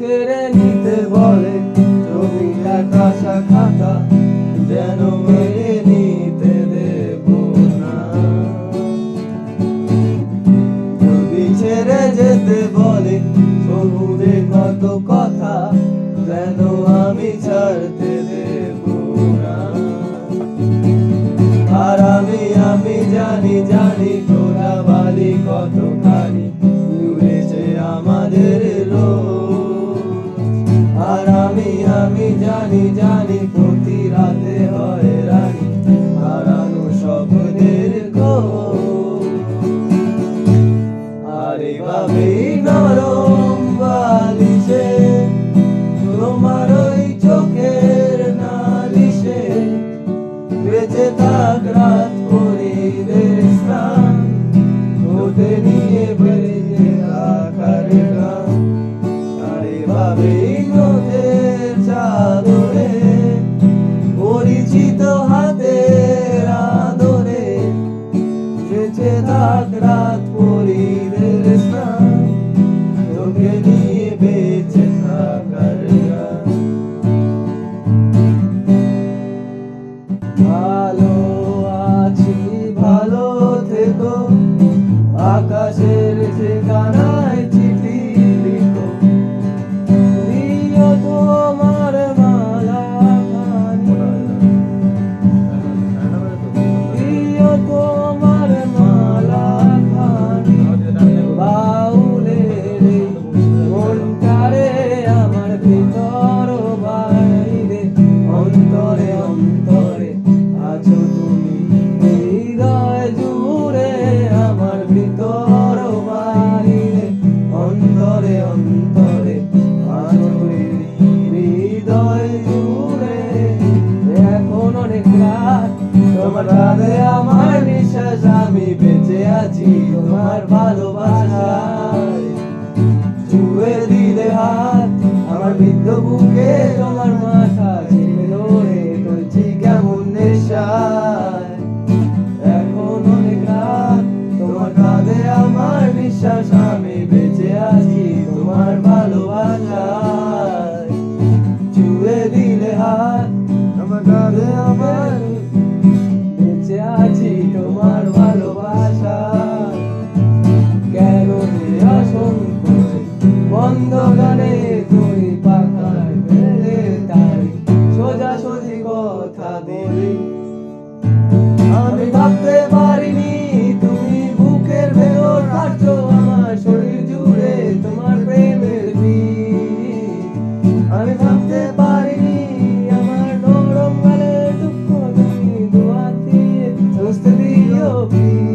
কেড়ে নিতে বলে জমিটা কাঁচা খাতা, যেন মেনে নিতে দেব না। যদি ছেড়ে যেতে বলে সবুজে কত কথা, যেন আমি ছাড়তে দেব না। আর আমি জানি তোরা বালি কতখানি জুড়েছে আমাদের রোজ। আর আমি জানি প্রতি রাতে হয় রানী হারানো স্বপ্নের খোঁজ। আর এভাবেই নরম বালিশে তোমার ওই চোখের নালিশে বেঁচে থাক রাত করিদের স্নান, ওতে নিয়ে বেরিয়ে থাকার গান। আর এভাবেই নদের চাদরে পরিচিত হাতের আদরে বেঁচে থাক রাত করিদের স্নান, তোকে নিয়ে বেঁচে থাকার গান। ভালো আছি ভালো থেকো, আকাশের ঠিকানায় চিঠি লিখো, দিও তোমার মালা খানি, দিও তোমার মালা খানি। বাউলের মনটারে আমার ভিতর বাইরে, অন্তরে অন্তরে আছো তুমি হৃদয় জুড়ে, আমার ভিতর বাইরে অন্তরে অন্তরে আছো তুমি হৃদয় জুড়ে। এখন অনেক রাত তোমার কাঁধে আমার নিঃশ্বাস, আমি বেঁচে আছি তোমার ভালোবাসায়। ছুঁয়ে দিলে হাত আমার বৃদ্ধ বুকে, তোমার মাথা চেপে ধরে চলছি কেমন নেশায়। এখন অনেক রাত তোমার কাঁধে আমার বিশ্বাস, আমি বেঁচে আছি তোমার ভালোবাসায়। ছুঁয়ে দিলে হাত আমার কাঁধে আমার বেঁচে আছি তোমার ভালোবাসায়। কেন যে অসংখ্য বন্ধ গানে তুই পাখায় ফেলে তারি সোজাসুজি কথা বলি। আমি ভাবতে পারিনি তুমি বুকের ভেতর কাটছো আমার শরীর জুড়ে তোমার প্রেমের বীজ। আমি ভাবতে পারিনি আমার নরম গালে দুঃখ তুমি দোয়া দিয়ে বুঝতে দিও প্লিজ।